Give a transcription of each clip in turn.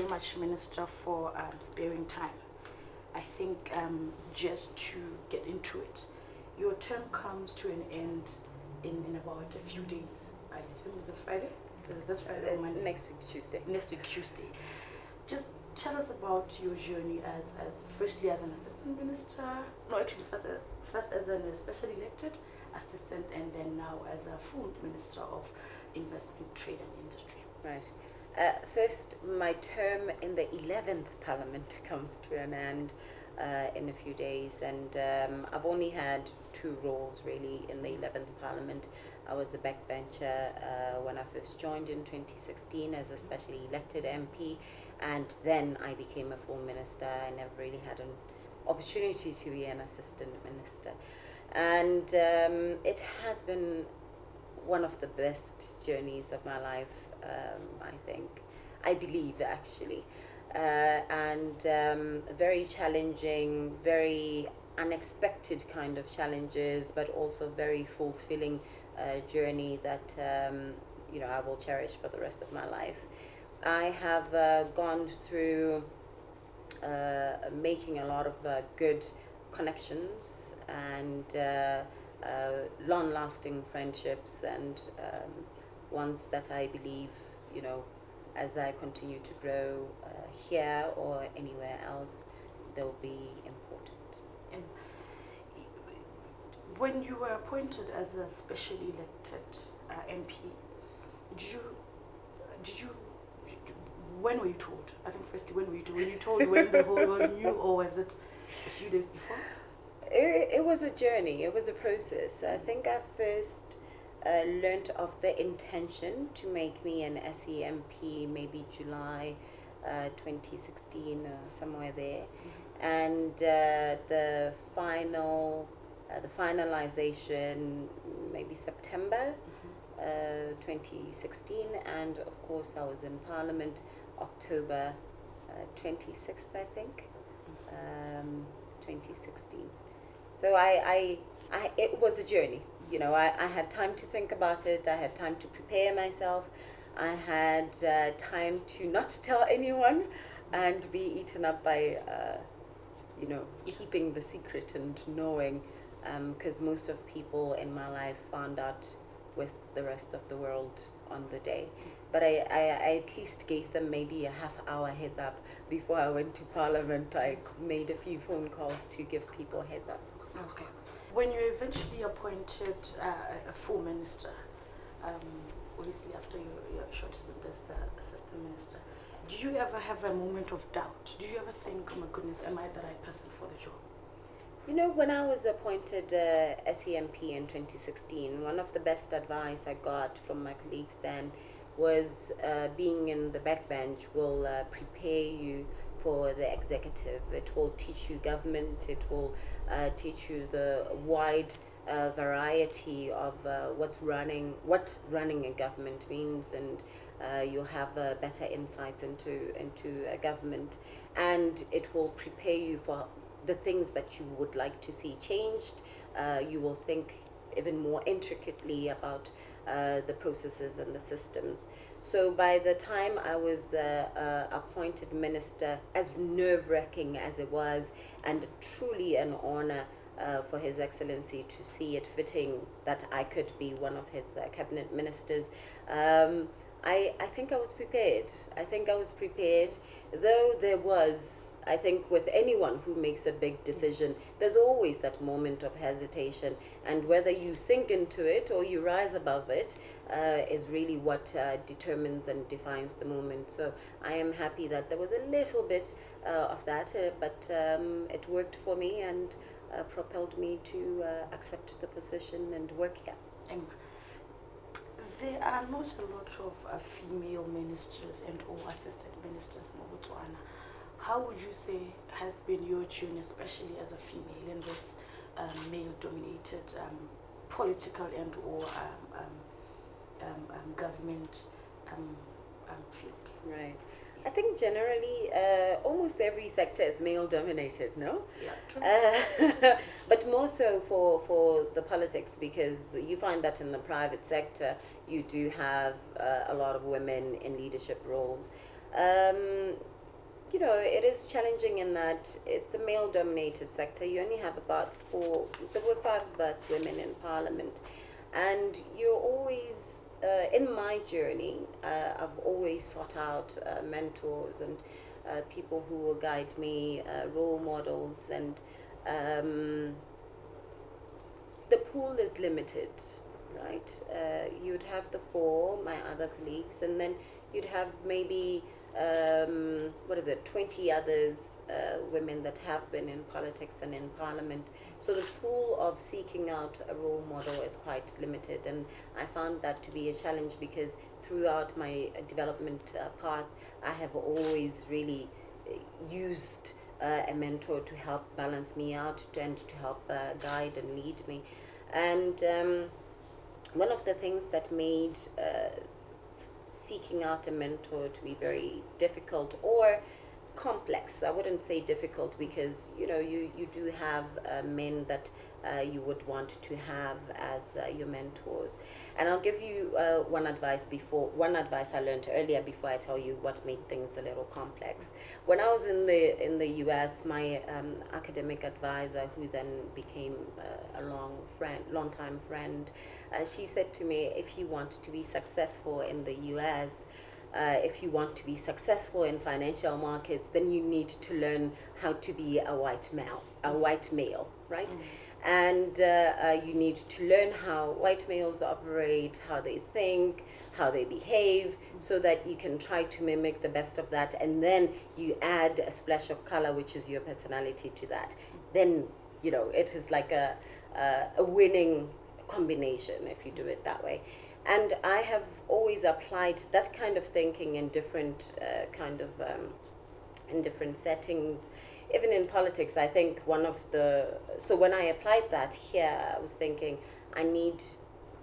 very much, Minister, for sparing time. I think just to get into it, your term comes to an end in about a few days. I assume this Friday? This Friday or Monday? Next week, Tuesday. Next week, Tuesday. Just tell us about your journey as firstly as an assistant minister. No, actually, first as an specially elected assistant, and then now as a full minister of investment, trade, and industry. Right. First, my term in the 11th Parliament comes to an end in a few days, and I've only had 2 roles really in the 11th Parliament. I was a backbencher when I first joined in 2016 as a specially elected MP, and then I became a full minister. I never really had an opportunity to be an assistant minister, and it has been one of the best journeys of my life, I believe actually, and very challenging, very unexpected kind of challenges, but also very fulfilling journey that I will cherish for the rest of my life. I have gone through making a lot of good connections and long-lasting friendships, and ones that I believe, as I continue to grow here or anywhere else, they'll be important. And when you were appointed as a specially elected MP, did you when were you told? I think firstly, when were you told? Were you told when the whole world knew, or was it a few days before? It was a journey. It was a process. I think I first learned of the intention to make me an SEMP maybe July 2016, somewhere there, and the finalization maybe September 2016, and of course I was in Parliament October 26th, I think, 2016. So it was a journey. I had time to think about it. I had time to prepare myself. I had time to not tell anyone and be eaten up by, keeping the secret and knowing, because most of people in my life found out with the rest of the world on the day. But I at least gave them maybe a half-hour heads up before I went to Parliament. I made a few phone calls to give people a heads up. Okay. When you eventually appointed a full minister, obviously after your short stint as the assistant minister, did you ever have a moment of doubt? Did you ever think, oh my goodness, am I the right person for the job? When I was appointed SEMP in 2016, one of the best advice I got from my colleagues then was being in the backbench will prepare you for the executive. It will teach you government. It will teach you the wide variety of what running a government means, and you'll have better insights into a government, and it will prepare you for the things that you would like to see changed. You will think even more intricately about the processes and the systems. So by the time I was appointed minister, as nerve-wracking as it was, and truly an honor for His Excellency to see it fitting that I could be one of his cabinet ministers, I think I was prepared. Though there was, I think with anyone who makes a big decision, there's always that moment of hesitation, and whether you sink into it or you rise above it is really what determines and defines the moment. So I am happy that there was a little bit of that, but it worked for me and propelled me to accept the position and work here. There are not a lot of female ministers and or assistant ministers in Botswana. How would you say has been your journey, especially as a female in this male-dominated political and or government field? Right. I think generally almost every sector is male-dominated, no? Yeah, true. But more so for the politics, because you find that in the private sector you do have a lot of women in leadership roles. it is challenging in that it's a male-dominated sector. You only have about there were 5 of us women in parliament, and you're always, in my journey, I've always sought out mentors and people who will guide me, role models, and um, the pool is limited, right? You'd have the 4, my other colleagues, and then you'd have maybe 20 others, women that have been in politics and in parliament. So the pool of seeking out a role model is quite limited, and I found that to be a challenge because throughout my development path, I have always really used a mentor to help balance me out and to help guide and lead me. And one of the things that made seeking out a mentor to be very difficult or complex. I wouldn't say difficult because you do have men that you would want to have as your mentors. And I'll give you one advice I learned earlier before I tell you what made things a little complex. When I was in the US, my academic advisor, who then became a long-time friend, she said to me, if you want to be successful in the US, if you want to be successful in financial markets, then you need to learn how to be a white male, right? Mm. And you need to learn how white males operate, how they think, how they behave, so that you can try to mimic the best of that, and then you add a splash of color, which is your personality, to that. Then it is like a winning combination if you do it that way. And I have always applied that kind of thinking in different in different settings, even in politics. I think so when I applied that here, I was thinking I need,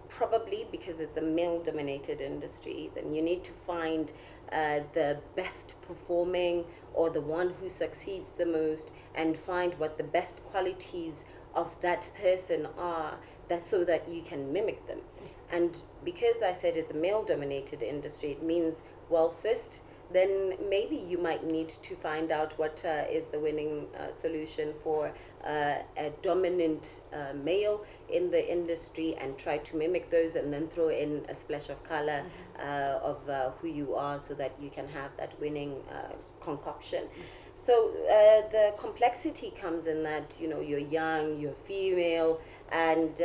probably because it's a male-dominated industry, then you need to find the best performing or the one who succeeds the most, and find what the best qualities of that person are, so that you can mimic them. And because I said it's a male-dominated industry, it means, well, first, then maybe you might need to find out what is the winning solution for a dominant male in the industry, and try to mimic those, and then throw in a splash of color of who you are, so that you can have that winning concoction. So the complexity comes in that, you're young, you're female, and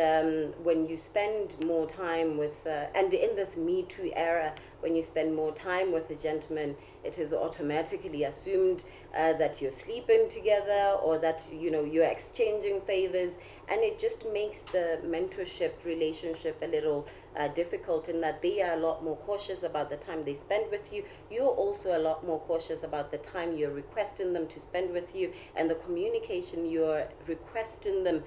when you spend more time with, and in this Me Too era, when you spend more time with a gentleman, it is automatically assumed that you're sleeping together, or that you're exchanging favors, and it just makes the mentorship relationship a little difficult, in that they are a lot more cautious about the time they spend with you. You're also a lot more cautious about the time you're requesting them to spend with you, and the communication you're requesting them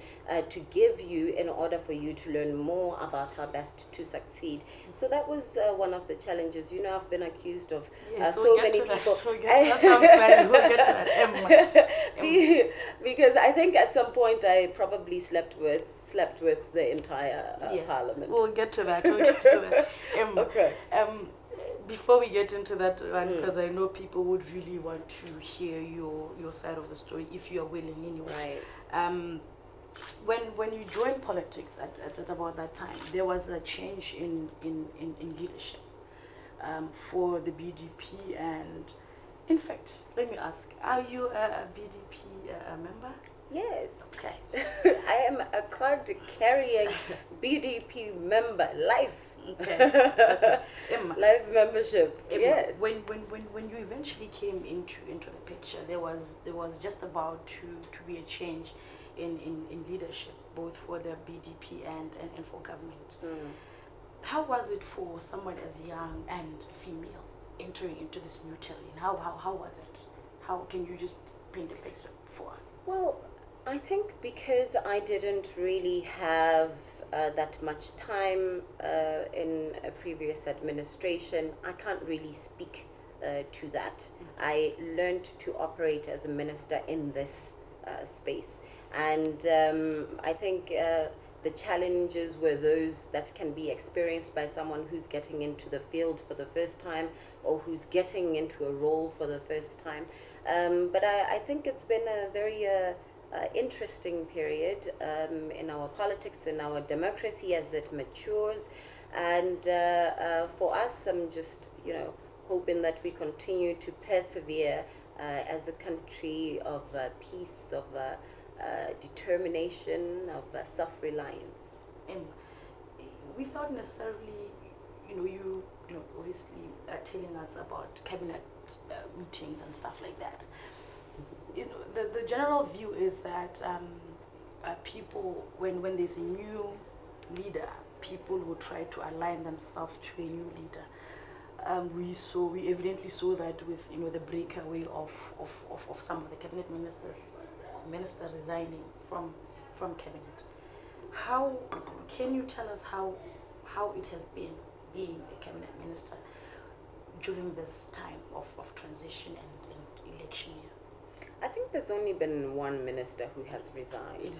to give you, in order for you to learn more about how best to succeed. So that was one of the challenges. I've been accused of so many people. We'll get to that. Because I think at some point I probably slept with the entire parliament. We'll get to that. Okay. Before we get into that one, because I know people would really want to hear your side of the story, if you are willing anyway. Right. When you joined politics at about that time, there was a change in leadership for the BDP, and in fact, let me ask, are you a BDP member? Yes. Okay. I am a card-carrying BDP member, life. Okay. Emma, life membership. Emma, yes. When you eventually came into the picture, there was just about to be a change in leadership, both for the BDP and for government. Mm. How was it for someone as young and female entering into this new terrain? How was it? How can you just paint a picture for us? Well, I think because I didn't really have that much time in a previous administration, I can't really speak to that. I learned to operate as a minister in this space, and I think the challenges were those that can be experienced by someone who's getting into the field for the first time, or who's getting into a role for the first time. But I think it's been a very interesting period in our politics, in our democracy as it matures. And for us, I'm just, hoping that we continue to persevere as a country of peace, of determination, of self-reliance. And without necessarily, you obviously telling us about cabinet meetings and stuff like that. The general view is that people, when there's a new leader, people will try to align themselves to a new leader. We evidently saw that with the breakaway of some of the cabinet minister resigning from cabinet. How can you tell us how it has been being a cabinet minister during this time of transition and election year? I think there's only been one minister who has resigned.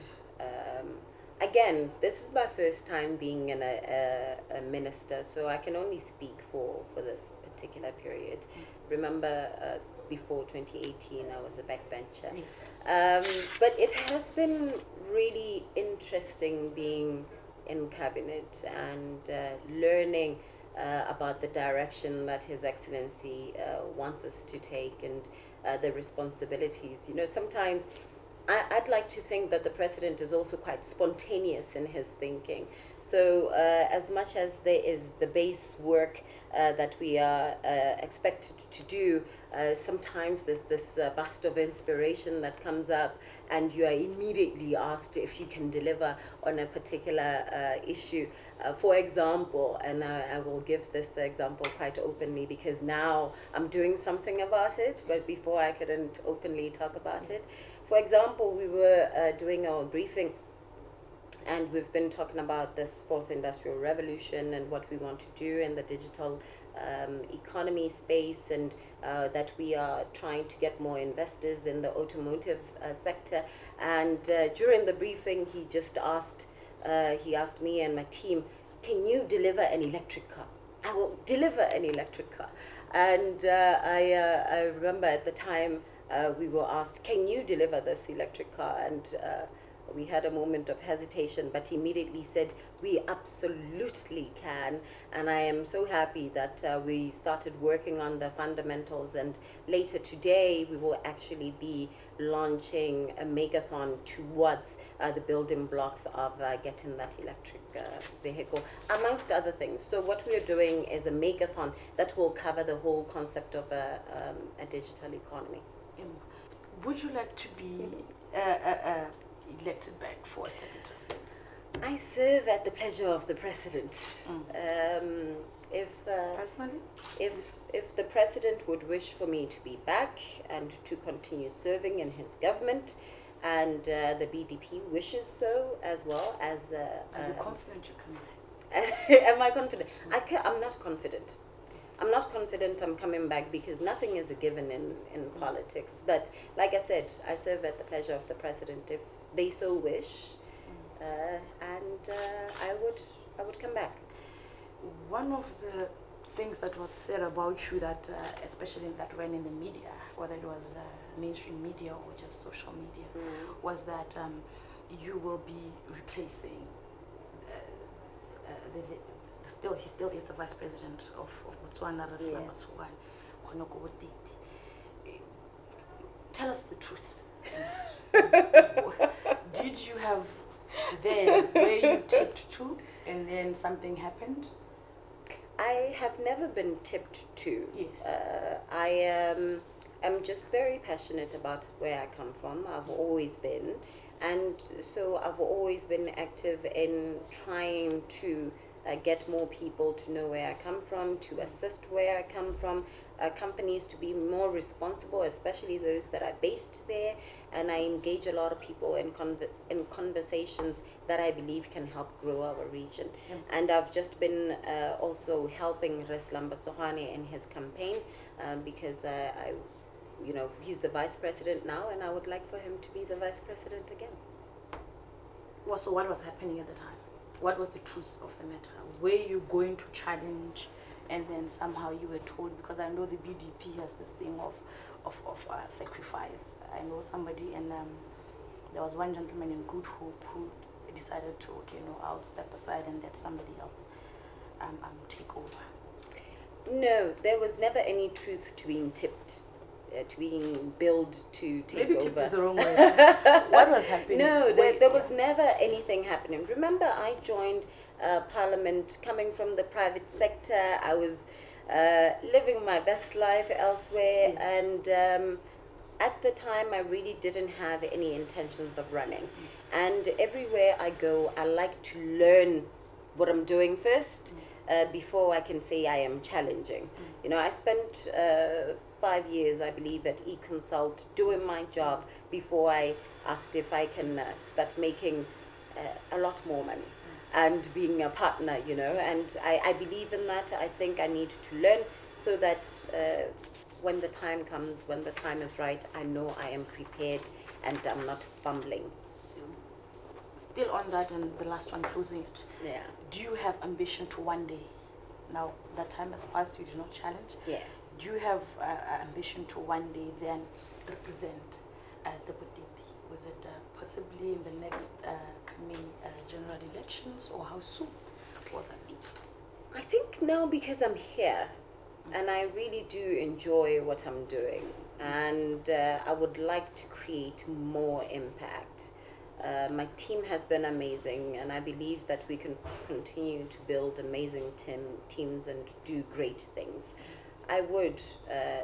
Again, this is my first time being a minister, so I can only speak for this particular period. Remember, before 2018, I was a backbencher. But it has been really interesting being in cabinet and learning about the direction that His Excellency wants us to take, and the responsibilities. Sometimes I'd like to think that the president is also quite spontaneous in his thinking. So as much as there is the base work that we are expected to do, sometimes there's this burst of inspiration that comes up, and you are immediately asked if you can deliver on a particular issue. For example, and I will give this example quite openly because now I'm doing something about it, but before I couldn't openly talk about it. For example, we were doing our briefing, and we've been talking about this fourth industrial revolution and what we want to do in the digital economy space, and that we are trying to get more investors in the automotive sector. And during the briefing, he asked me and my team, can you deliver an electric car? I will deliver an electric car. And I remember at the time we were asked, can you deliver this electric car? And we had a moment of hesitation, but immediately said, we absolutely can. And I am so happy that we started working on the fundamentals, and later today we will actually be launching a makeathon towards the building blocks of getting that electric vehicle, amongst other things. So what we are doing is a makeathon that will cover the whole concept of a digital economy. Would you like to be elected back for a second term? I serve at the pleasure of the president. Personally? If the president would wish for me to be back and to continue serving in his government, and the BDP wishes so as well as... Are you confident you can back? Am I confident? I'm not confident. I'm not confident I'm coming back because nothing is a given in politics. But like I said, I serve at the pleasure of the president if they so wish, and I would come back. One of the things that was said about you that, especially that ran in the media, whether it was mainstream media or just social media, was that you will be replacing he still is the vice president of Botswana, Yes. Tell us the truth. Did you have then where you tipped to and then something happened? I have never been tipped to. Yes. I am just very passionate about where I come from. I've always been. And so I've always been active in trying to get more people to know where I come from, to assist where I come from, companies to be more responsible, especially those that are based there. And I engage a lot of people in conversations that I believe can help grow our region. And I've just been also helping Reslam Batsohane in his campaign because he's the vice president now, and I would like for him to be the vice president again. Well, so what was happening at the time? What was the truth of the matter? Were you going to challenge, and then somehow you were told, because I know the BDP has this thing of of sacrifice. I know somebody, and there was one gentleman in Good Hope who decided to, okay, no, I'll step aside and let somebody else take over. No, there was never any truth to being tipped, to being billed to take Maybe over. tipped is the wrong word. What was happening? No, there was never anything happening. Remember, I joined Parliament coming from the private sector. I was living my best life elsewhere, and at the time, I really didn't have any intentions of running. And everywhere I go, I like to learn what I'm doing first before I can say I am challenging. You know, I spent 5 years, I believe, at eConsult doing my job before I asked if I can start making a lot more money and being a partner, you know. And I believe in that. I think I need to learn so that when the time comes, when the time is right, I know I am prepared and I'm not fumbling. Still on that, and the last one, closing it. Yeah. Do you have ambition to one day? Now that time has passed, you do not challenge. Yes. Do you have ambition to one day then represent the Boteti? Was it possibly in the next coming general elections, or how soon will that be? I think now, because I'm here and I really do enjoy what I'm doing, and I would like to create more impact. My team has been amazing, and I believe that we can continue to build amazing teams and do great things. I would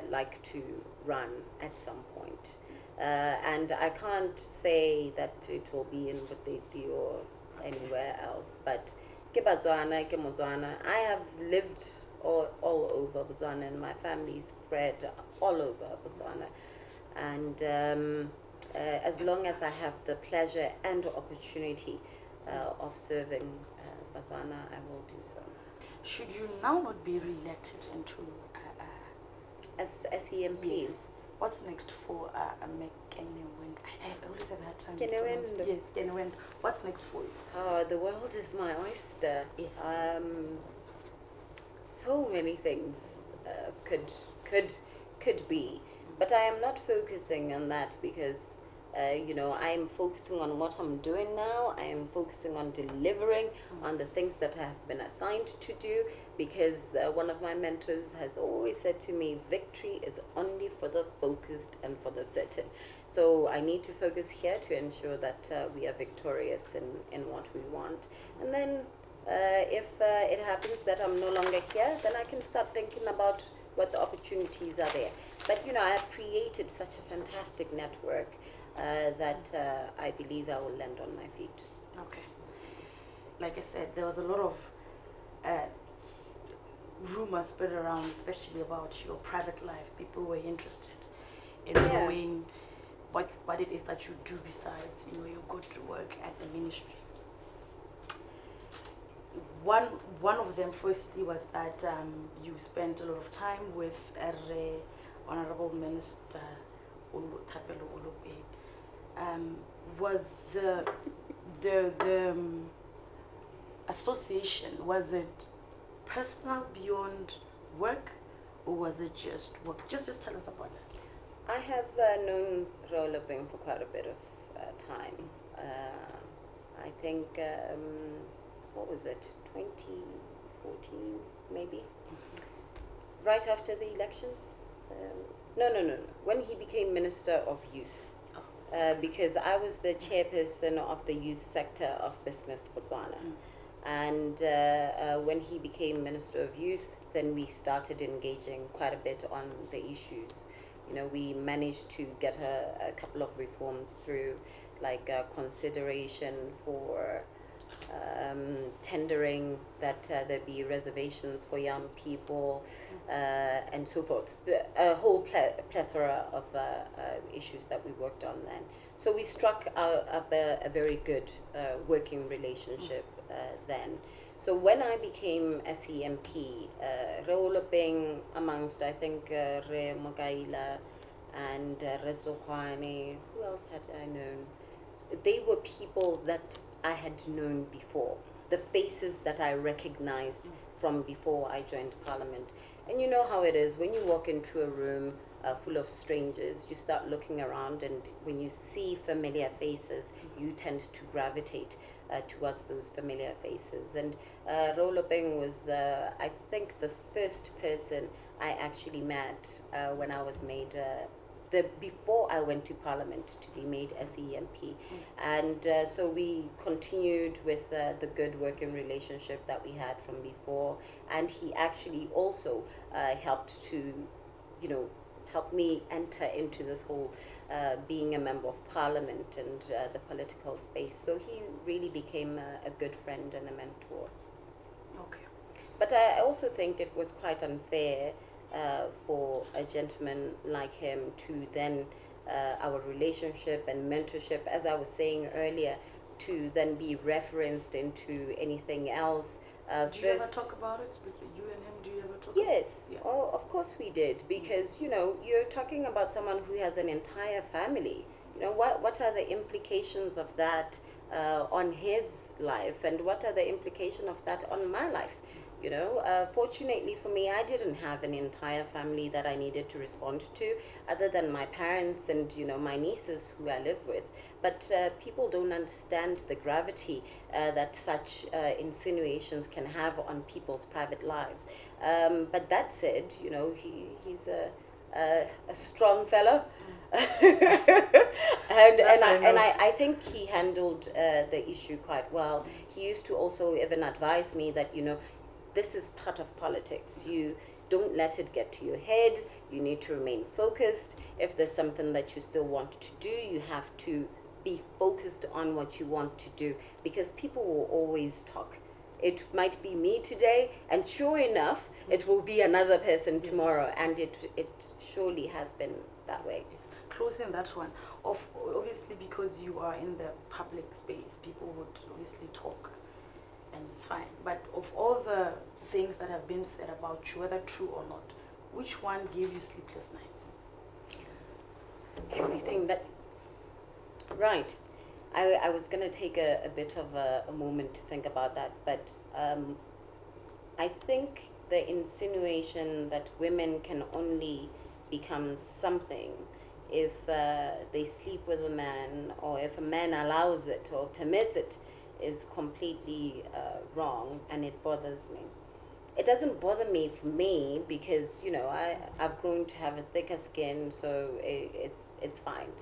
like to run at some point. And I can't say that it will be in Boteti or anywhere else, but ke Botswana, ke Motswana. I have lived all over Botswana, and my family spread all over Botswana. And as long as I have the pleasure and opportunity of serving Botswana, I will do so. Should you now not be re-elected into As SEMP? yes, what's next for Kenewendo? I always have had time. Kenewendo. Yes, Kenewendo. What's next for you? Oh, the world is my oyster. Yes. So many things could be, but I am not focusing on that because you know, I am focusing on what I'm doing now. I am focusing on delivering on the things that I have been assigned to do, because one of my mentors has always said to me, victory is only for the focused and for the certain. So I need to focus here to ensure that we are victorious in what we want. And then if it happens that I'm no longer here, then I can start thinking about what the opportunities are there. But you know, I have created such a fantastic network that I believe I will land on my feet. Okay. Like I said, there was a lot of rumors spread around, especially about your private life. People were interested in knowing what it is that you do besides, you know, you go to work at the ministry. One of them, firstly, was that you spent a lot of time with Honorable Minister Thapelo Olope. Was the association, was it personal beyond work, or was it just work? Just tell us about it. I have known Olope for quite a bit of time. I think, what was it, 2014 maybe? Right after the elections? No. When he became Minister of Youth. Because I was the chairperson of the youth sector of Business Botswana. And when he became Minister of Youth, then we started engaging quite a bit on the issues. You know, we managed to get a couple of reforms through, like consideration for tendering that there be reservations for young people and so forth. A whole plethora of issues that we worked on then. So we struck up a very good working relationship then. So when I became SEMP, Olope, amongst, I think, Re Mogaila and Re Tsohwane, who else had I known? They were people that I had known before, the faces that I recognized from before I joined Parliament. And you know how it is, when you walk into a room full of strangers, you start looking around, and when you see familiar faces, you tend to gravitate towards those familiar faces. And Rolopeng was, I think, the first person I actually met when I was made before I went to Parliament to be made SEMP. And so we continued with the good working relationship that we had from before. And he actually also helped to, help me enter into this whole being a member of Parliament and the political space. So he really became a good friend and a mentor. Okay. But I also think it was quite unfair for a gentleman like him to then, our relationship and mentorship, as I was saying earlier, to then be referenced into anything else. Do you ever talk about it? You and him, do you ever talk Yes. about it? Yeah. Oh, of course we did, because, you're talking about someone who has an entire family. What are the implications of that on his life, and what are the implications of that on my life? Fortunately for me, I didn't have an entire family that I needed to respond to, other than my parents and, my nieces who I live with. But people don't understand the gravity that such insinuations can have on people's private lives. But that said, he's a strong fellow. and I think he handled the issue quite well. He used to also even advise me that, this is part of politics. You don't let it get to your head. You need to remain focused. If there's something that you still want to do, you have to be focused on what you want to do, because people will always talk. It might be me today, and sure enough, it will be another person tomorrow, and it surely has been that way. Closing that one off, obviously, because you are in the public space, people would obviously talk, and it's fine. But of all the things that have been said about you, whether true or not, which one gave you sleepless nights? Everything that... Right. I was going to take a bit of a moment to think about that, but I think the insinuation that women can only become something if they sleep with a man, or if a man allows it or permits it, is completely wrong, and it bothers me. It doesn't bother me for me, because I've grown to have a thicker skin, so it's fine,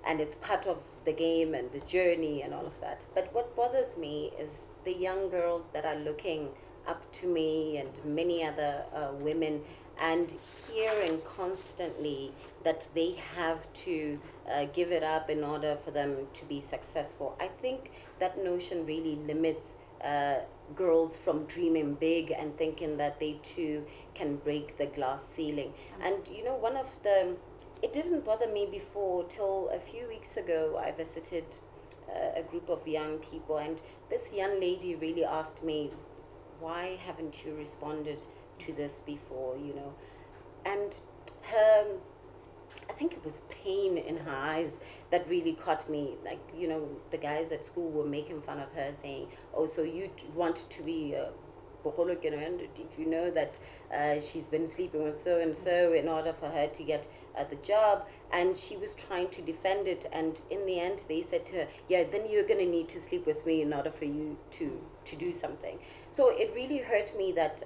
and it's part of the game and the journey and all of that. But what bothers me is the young girls that are looking up to me and many other women, and hearing constantly that they have to give it up in order for them to be successful. I think that notion really limits girls from dreaming big and thinking that they too can break the glass ceiling. And one of the... It didn't bother me before till a few weeks ago. I visited a group of young people, and this young lady really asked me, why haven't you responded to this before, And her... I think it was pain in her eyes that really caught me. Like, the guys at school were making fun of her, saying, oh, so you want to be Bogolo Kenewendo? Did you know that she's been sleeping with so-and-so in order for her to get the job? And she was trying to defend it. And in the end, they said to her, yeah, then you're going to need to sleep with me in order for you to do something. So it really hurt me that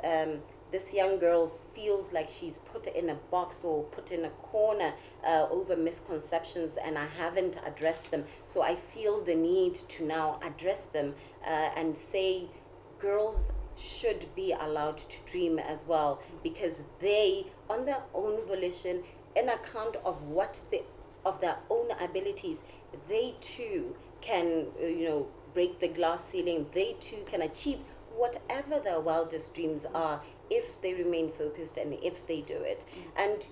this young girl feels like she's put in a box or put in a corner over misconceptions, and I haven't addressed them. So I feel the need to now address them and say girls should be allowed to dream as well, because they, on their own volition, in account of of their own abilities, they too can break the glass ceiling. They too can achieve whatever their wildest dreams are, if they remain focused and if they do it. And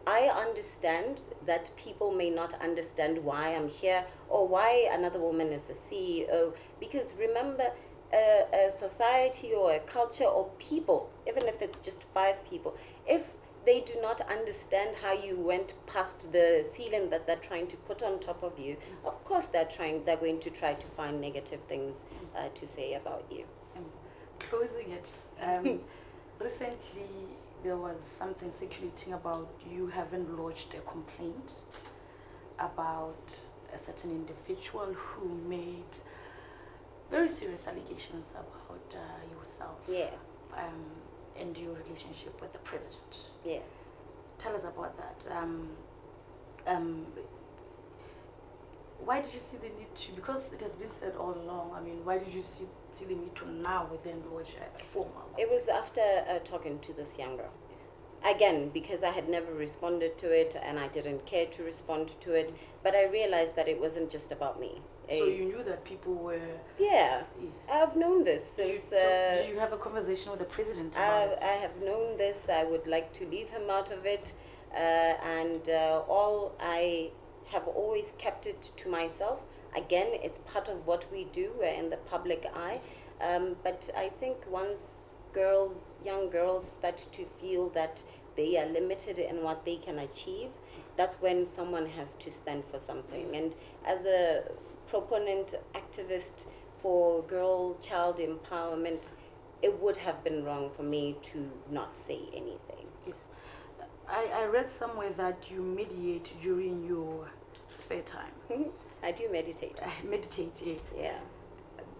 I understand that people may not understand why I'm here or why another woman is a CEO, because remember, a society or a culture or people, even if it's just 5 people, if they do not understand how you went past the ceiling that they're trying to put on top of you, of course they're going to try to find negative things to say about you. Closing it, recently there was something circulating about you having lodged a complaint about a certain individual who made very serious allegations about yourself. Yes. And your relationship with the president. Yes. Tell us about that. Why did you see the need to, because it has been said all along, I mean, why did you see the need to now then lodge a formal? It was after talking to this young girl. Again, because I had never responded to it and I didn't care to respond to it, but I realized that it wasn't just about me. So you knew that people were... Yeah, I've known this since... did you have a conversation with the president about it? I have known this. I would like to leave him out of it. I have always kept it to myself. Again, it's part of what we do in the public eye. But I think once young girls start to feel that they are limited in what they can achieve, that's when someone has to stand for something. And as a proponent activist for child empowerment, it would have been wrong for me to not say anything. Yes. I read somewhere that you mediate during your spare time. I do meditate. Meditate, yes. Yeah.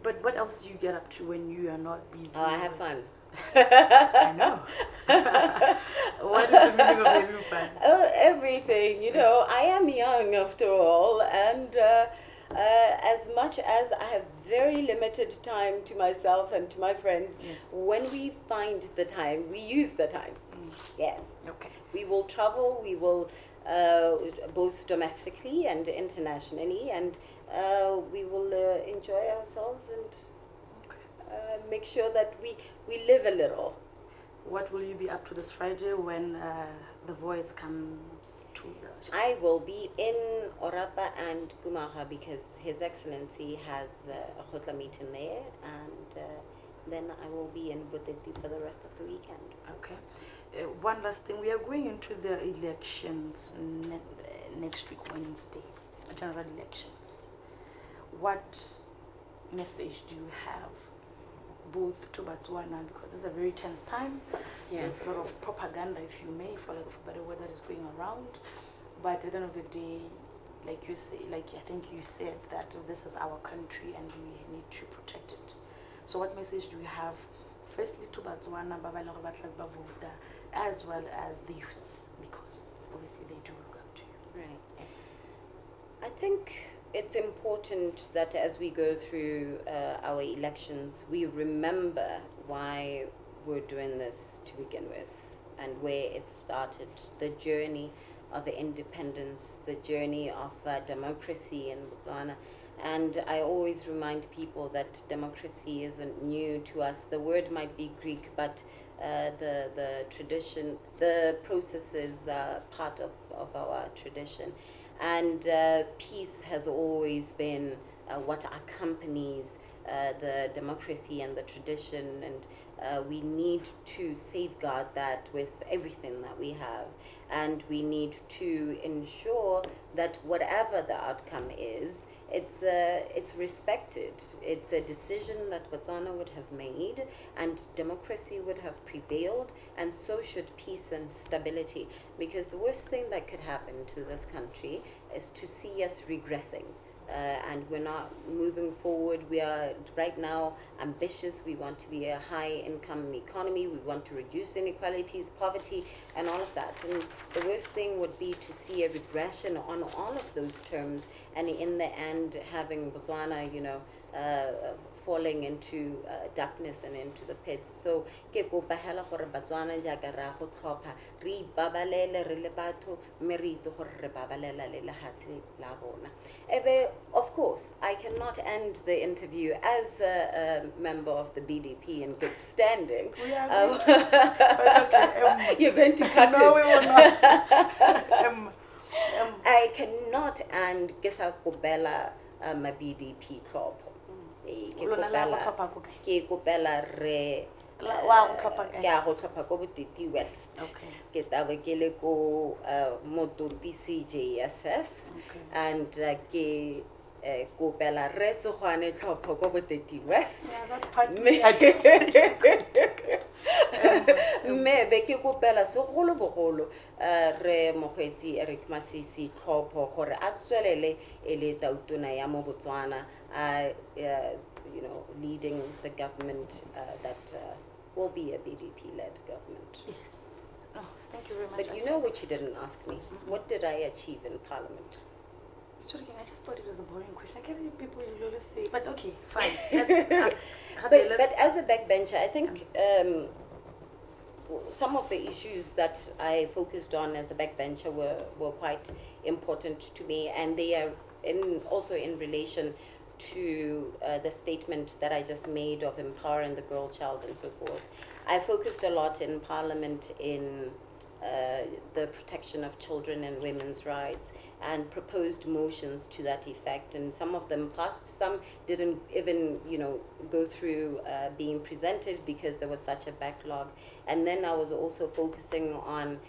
But what else do you get up to when you are not busy? Oh, I have fun. I know. What is the meaning of having fun? Oh, everything. You know, I am young after all, and as much as I have very limited time to myself and to my friends, yes. When we find the time, we use the time. Yes. Okay. We will travel, we will both domestically and internationally, and we will enjoy ourselves and make sure that we live a little. What will you be up to this Friday when the voice comes to the... I will be in Orapa and Gumaha because His Excellency has a khotla meeting there, and then I will be in Buteti for the rest of the weekend. Okay. One last thing, we are going into the elections next week, Wednesday, general elections. What message do you have both to Botswana, because it's a very tense time? Yeah. There's a lot of propaganda, if you may, for lack of a better word, that is going around. But at the end of the day, like you say, like I think you said, that this is our country and we need to protect it. So what message do you have, firstly to Botswana, as well as the youth, because obviously they do look up to you? Right. I think it's important that as we go through our elections, we remember why we're doing this to begin with and where it started, the journey of independence, the journey of democracy in Botswana. And I always remind people that democracy isn't new to us. The word might be Greek, but the tradition, the processes are part of our tradition. And peace has always been what accompanies the democracy and the tradition, and we need to safeguard that with everything that we have. And we need to ensure that whatever the outcome is, it's respected. It's a decision that Botswana would have made, and democracy would have prevailed, and so should peace and stability. Because the worst thing that could happen to this country is to see us regressing. And we're not moving forward. We are right now ambitious. We want to be a high income economy. We want to reduce inequalities, poverty, and all of that. And the worst thing would be to see a regression on all of those terms, and in the end having Botswana, falling into darkness and into the pits. So ke kopa hela gore Botswana jaaka ra go tlhopha re ipabalele re le batho mme re itse gore re babalela le lehatshe la rona. Ebe, of course, I cannot end the interview as a member of the BDP in good standing. We are but okay, you're going to cut no, it. we will not. I cannot and gesa kopela ma BDP tlhopho. Ke kopela re ke a go tlhopha ko Boteti West. Ke tabe ke le ko Motopi CJSS, and ke kopela re tsogwane tlhopho ko Boteti West. mme be ke kopela segolo bogolo re mogwetsi Eric Masisi Tlhopho gore a tswelele e le tautona ya mo Botswana, you know, leading the government that will be a BDP-led government. Yes. Oh, thank you very much. But you know what you didn't ask me? What did I achieve in Parliament? I just thought it was a boring question. I can't people will always say, but okay, fine. Let's ask. But as a backbencher, I think some of the issues that I focused on as a backbencher were quite important to me, and they are also in relation to the statement that I just made of empowering the girl child and so forth. I focused a lot in Parliament in the protection of children and women's rights, and proposed motions to that effect, and some of them passed, some didn't even, you know, go through being presented because there was such a backlog. And then I was also focusing on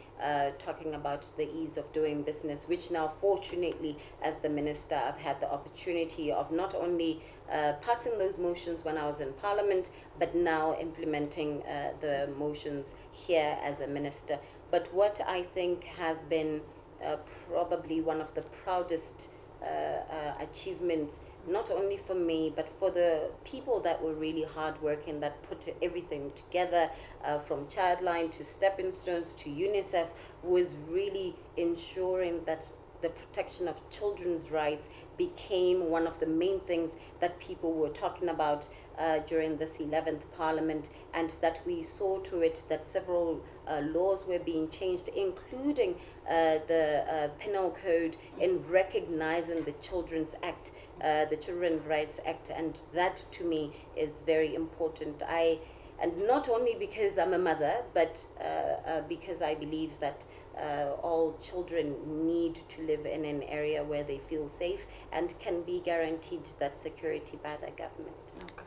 talking about the ease of doing business, which now fortunately as the minister I've had the opportunity of not only passing those motions when I was in Parliament, but now implementing the motions here as a minister. But what I think has been probably one of the proudest achievements, not only for me, but for the people that were really hardworking, that put everything together, from Childline to Stepping Stones to UNICEF, was really ensuring that the protection of children's rights became one of the main things that people were talking about during this 11th Parliament, and that we saw to it that several laws were being changed, including the Penal Code, in recognizing the Children's Act, the Children's Rights Act, and that to me is very important. And not only because I'm a mother, but because I believe that all children need to live in an area where they feel safe and can be guaranteed that security by the government. Okay.